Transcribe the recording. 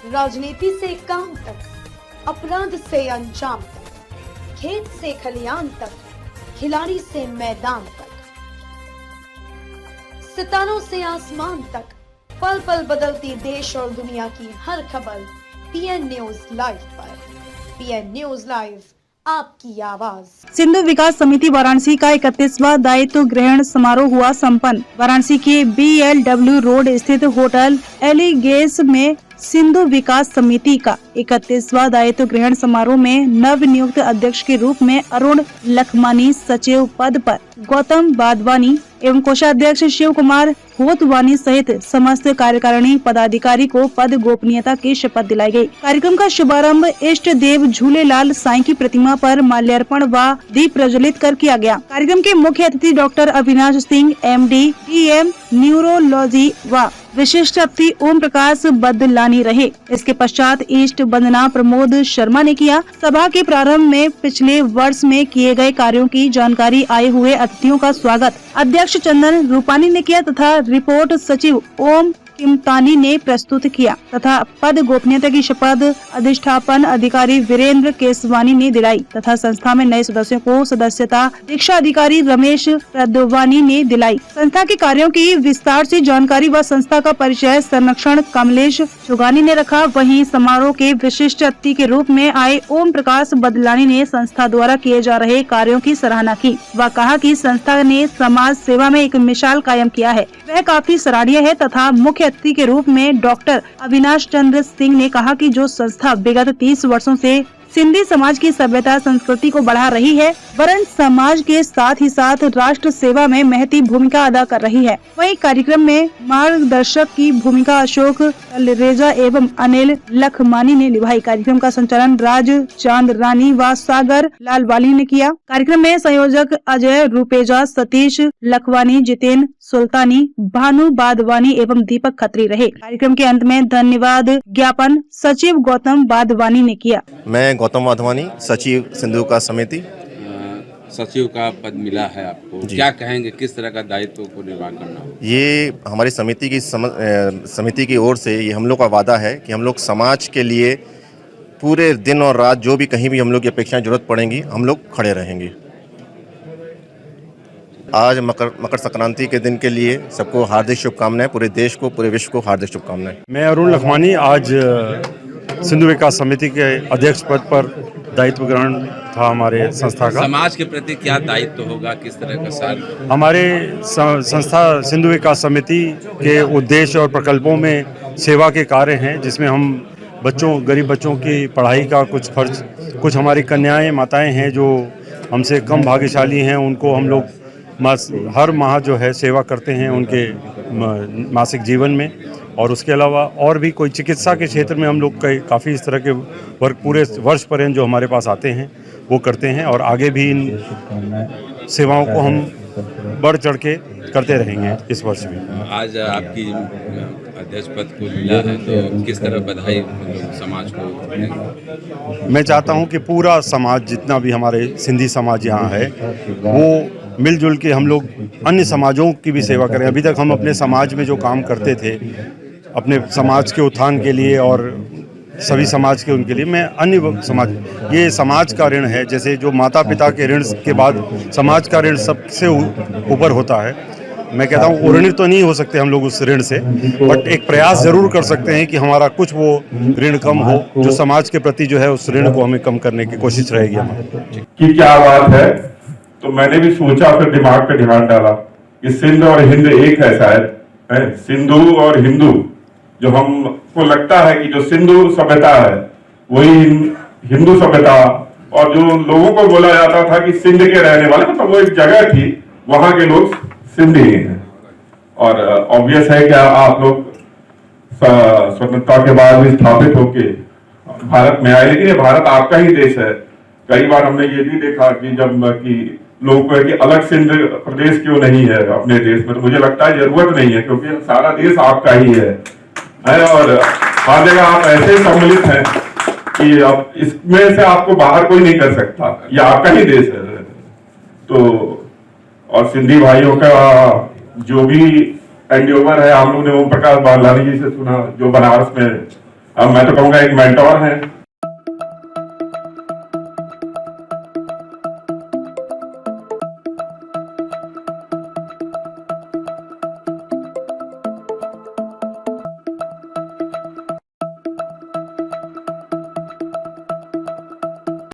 राजनीति से काम तक, अपराध से अंजाम तक, खेत से खलियान तक, खिलाड़ी से मैदान तक, सितारों से आसमान तक, पल पल बदलती देश और दुनिया की हर खबर पीएन न्यूज लाइव पर। पीएन न्यूज लाइव, आपकी आवाज। सिंधु विकास समिति वाराणसी का 31वां दायित्व ग्रहण समारोह हुआ संपन्न। वाराणसी के BLW रोड स्थित होटल एलिगेस में सिंधु विकास समिति का 31वां दायित्व ग्रहण समारोह में नव नियुक्त अध्यक्ष के रूप में अरुण लखमानी, सचिव पद पर गौतम बादवानी एवं कोषाध्यक्ष शिव कुमार होतवानी सहित समस्त कार्यकारिणी पदाधिकारी को पद गोपनीयता की शपथ दिलाई गई। कार्यक्रम का शुभारंभ इष्ट देव झूलेलाल साईं की प्रतिमा पर माल्यार्पण व दीप प्रज्वलित कर किया गया। कार्यक्रम के मुख्य अतिथि doctor Avinash Singh MD DM neurology व विशिष्ट अतिथि ओम प्रकाश बदलानी रहे। इसके पश्चात इष्ट वंदना प्रमोद शर्मा ने किया। सभा के प्रारंभ में पिछले वर्ष में किए गए कार्यों की जानकारी आए हुए अतिथियों का स्वागत अध्यक्ष चंदन रूपानी ने किया तथा रिपोर्ट सचिव ओम किमतानी ने प्रस्तुत किया तथा पद गोपनीयता की शपथ अधिष्ठापन अधिकारी वीरेंद्र केसवानी ने दिलाई तथा संस्था में नए सदस्यों को सदस्यता दीक्षा अधिकारी रमेश प्रदवानी ने दिलाई। संस्था के कार्यों की विस्तार से जानकारी व संस्था का परिचय संरक्षण कमलेश चुगानी ने रखा। वहीं समारोह के विशिष्ट अतिथि के रूप में आए ओम प्रकाश बदलानी ने संस्था द्वारा किए जा रहे कार्यों की सराहना की व कहा कि संस्था ने समाज सेवा में एक मिसाल कायम किया है, वह काफी सराहनीय है तथा मुख्य अतिथि के रूप में डॉक्टर अविनाश चंद्र सिंह ने कहा कि जो संस्था विगत 30 वर्षों से सिंधी समाज की सभ्यता संस्कृति को बढ़ा रही है, वरण समाज के साथ ही साथ राष्ट्र सेवा में महती भूमिका अदा कर रही है। वहीं कार्यक्रम में मार्गदर्शक की भूमिका अशोक तलरेजा एवं अनिल लखमानी ने निभाई। कार्यक्रम का संचालन राज चांद रानी व सागर लालवाली ने किया। कार्यक्रम में संयोजक अजय रूपेजा, सतीश लखवानी, जितेन सुल्तानी, भानु बादवानी एवं दीपक खत्री रहे। कार्यक्रम के अंत में धन्यवाद ज्ञापन सचिव गौतम बादवानी ने किया। मैं गौतम वाधवानी, सचिव सिंधु विकास समिति। सचिव का पद मिला है आपको, क्या कहेंगे, किस तरह का दायित्व को निर्वाह करना होगा? ये हमारी समिति की ओर से ये हम लोग का वादा है कि हम लोग समाज के लिए पूरे दिन और रात जो भी कहीं भी हम लोग की अपेक्षाएं जरूरत पड़ेंगी, हम लोग खड़े रहेंगे। आज मकर संक्रांति के दिन के लिए सबको हार्दिक शुभकामनाएं, पूरे देश को, पूरे विश्व को हार्दिक शुभकामनाएं। मैं अरुण लखमानी आज सिंधु विकास समिति के अध्यक्ष पद पर दायित्व ग्रहण था हमारे संस्था का। समाज के प्रति क्या दायित्व होगा, किस तरह का सार? हमारे संस्था सिंधु विकास समिति के उद्देश्य और प्रकल्पों में सेवा के कार्य हैं, जिसमें हम गरीब बच्चों की पढ़ाई का कुछ खर्च, कुछ हमारी कन्याएं माताएं हैं जो हमसे कम भाग्यशाली हैं, उनको हम लोग हर माह जो है सेवा करते हैं उनके मासिक जीवन में। और उसके अलावा और भी कोई चिकित्सा के क्षेत्र में हम लोग काफ़ी इस तरह के वर्क पूरे वर्ष पर्यंत जो हमारे पास आते हैं वो करते हैं और आगे भी इन सेवाओं को हम बढ़ चढ़ के करते रहेंगे इस वर्ष भी। आज आपकी अध्यक्ष पद को मिला है तो किस तरह बधाई समाज को? मैं चाहता हूं कि पूरा समाज, जितना भी हमारे सिंधी समाज यहाँ है, वो मिलजुल के हम लोग अन्य समाजों की भी सेवा करें। अभी तक हम अपने समाज में जो काम करते थे अपने समाज के उत्थान के लिए और सभी समाज के उनके लिए, मैं अन्य समाज, ये समाज का ऋण है। जैसे जो माता पिता के ऋण के बाद समाज का ऋण सबसे ऊपर होता है। मैं कहता हूँ ऋणित तो नहीं हो सकते हम लोग उस ऋण से, बट एक प्रयास जरूर कर सकते हैं कि हमारा कुछ वो ऋण कम हो, जो समाज के प्रति जो है उस ऋण को हमें कम करने की कोशिश रहेगी हमारी। कि क्या बात है, तो मैंने भी सोचा, फिर दिमाग पे ध्यान डाला कि सिंध और हिंद एक है शायद, सिंधु और हिंदू। जो हमको लगता है कि जो सिंधु सभ्यता है वही हिंदू सभ्यता, और जो लोगों को बोला जाता था कि सिंध के रहने वाले, मतलब वो एक जगह थी, वहां के लोग सिंधी हैं। और ऑब्वियस है कि आप लोग स्वतंत्रता के बाद भी स्थापित होके भारत में आए, लेकिन ये भारत आपका ही देश है। कई बार हमने ये भी देखा कि जब कि लोगों को है कि अलग सिंध प्रदेश क्यों नहीं है अपने देश में, तो मुझे लगता है जरूरत नहीं है, क्योंकि सारा देश आपका ही है और हर जगह आप ऐसे सम्मिलित हैं कि अब इसमें से आपको बाहर कोई नहीं कर सकता, ये आपका ही देश है। तो और सिंधी भाइयों का जो भी एंडियोवर है, हम लोग ने ओम प्रकाश बादलानी जी से सुना, जो बनारस में अब मैं तो कहूँगा एक मेंटोर हैं